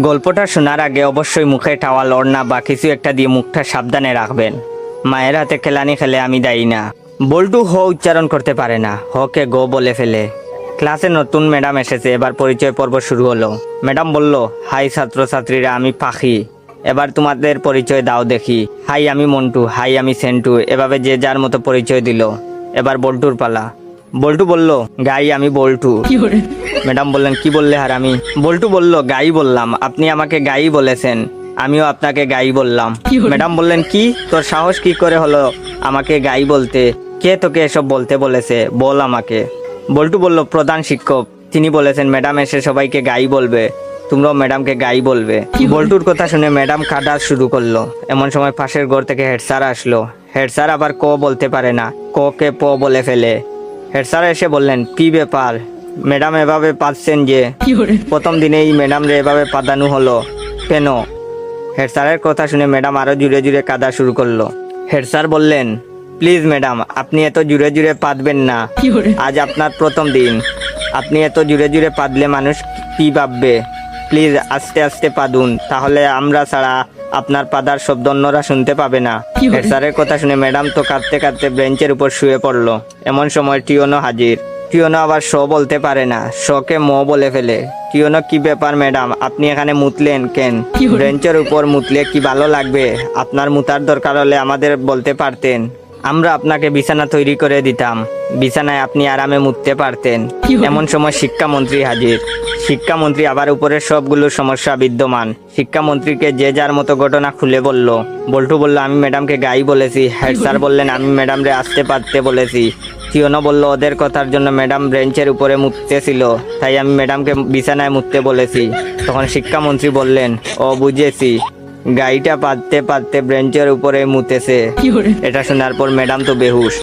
গল্পটা শোনার আগে অবশ্যই মুখে টাওয়াল ওড়না বা কিছু একটা দিয়ে মুখটা সাবধানে রাখবেন। মায়ের হাতে খেলানি খেলে আমি দায়ী না। বল্টু হ উচ্চারণ করতে পারে না, হকে গো বলে ফেলে। ক্লাসে নতুন ম্যাডাম এসেছে, এবার পরিচয় পর্ব শুরু হলো। ম্যাডাম বলল, হাই ছাত্রছাত্রীরা, আমি পাখি, এবার তোমাদের পরিচয় দাও দেখি। হাই আমি মন্টু, হাই আমি সেন্টু, এভাবে যে যার মতো পরিচয় দিল। এবার বল্টুর পালা। বল্টু বলল, গাই আমি বল্টু। ম্যাডাম বললেন, কি বললে হারামি? বল্টু বলল, গাই বললাম, আপনি আমাকে গাই বলেছেন, আমিও আপনাকে গাই বললাম। ম্যাডাম বললেন, কি তোর সাহস কি করে হলো আমাকে গাই বলতে? কে তোকে এসব বলতে বলেছে, বল আমাকে। বল্টু বলল, প্রধান শিক্ষক, তিনি বলেছেন ম্যাডাম এসে সবাইকে গাই বলবে, তোমরাও ম্যাডামকে গাই বলবে। বল্টুর কথা শুনে ম্যাডাম কাঁদা শুরু করলো। এমন সময় পাশের ঘর থেকে হেড স্যার আসলো। হেড স্যার আবার ক বলতে পারে না, ক কে প বলে ফেলে। হেড স্যার এসে বললেন, কি ব্যাপার ম্যাডাম, এভাবে পাচ্ছেন যে? প্রথম দিনেই ম্যাডাম রে এভাবে পাদানো হলো কেন? হেড স্যারের কথা শুনে ম্যাডাম আরো জুড়ে জুড়ে কাঁদা শুরু করলো। হেড স্যার বললেন, প্লিজ ম্যাডাম, আপনি এত জুড়ে জুড়ে পাদবেন না, আজ আপনার প্রথম দিন, আপনি এত জুড়ে জুড়ে পাদলে মানুষ কি ভাববে? প্লিজ আস্তে আস্তে পাদুন, তাহলে আমরা ছাড়া আপনার পাদার শব্দ অন্যরা শুনতে পাবে না। হেড স্যারের কথা শুনে ম্যাডাম তো কাঁদতে কাঁদতে বেঞ্চের উপর শুয়ে পড়লো। এমন সময় টিওনো হাজির। টিওনো আবার শ বলতে পারে না, শকে ম বলে ফেলে। টিওনো, কি ব্যাপার ম্যাডাম, আপনি এখানে মুতলেন কেন? বেঞ্চের উপর মুতলে কি ভালো লাগবে? আপনার মুতার দরকার হলে আমাদের বলতে পারতেন, আমরা আপনাকে বিছানা তৈরি করে দিতাম, বিছানায় আপনি আরামে মুততে পারতেন। এমন সময় শিক্ষামন্ত্রী হাজির। শিক্ষামন্ত্রী আবার উপরের সবগুলো সমস্যা বিদ্যমান। শিক্ষামন্ত্রীকে যে যার মতো ঘটনা খুলে বলল। বল্টু বলল, আমি ম্যাডামকে গাই বলেছি। হেড স্যার বললেন, আমি ম্যাডামরে আসতে পারতে বলেছি। টিওনো বলল, ওদের কথার জন্য ম্যাডাম বেঞ্চের উপরে মুততেছিল, তাই আমি ম্যাডামকে বিছানায় মুততে বলেছি। তখন শিক্ষামন্ত্রী বললেন, ও বুঝেছি, গাইটা পাততে পাততে বেঞ্চের উপরে মুতেছে। এটা শোনার পর ম্যাডাম তো বেহুশ।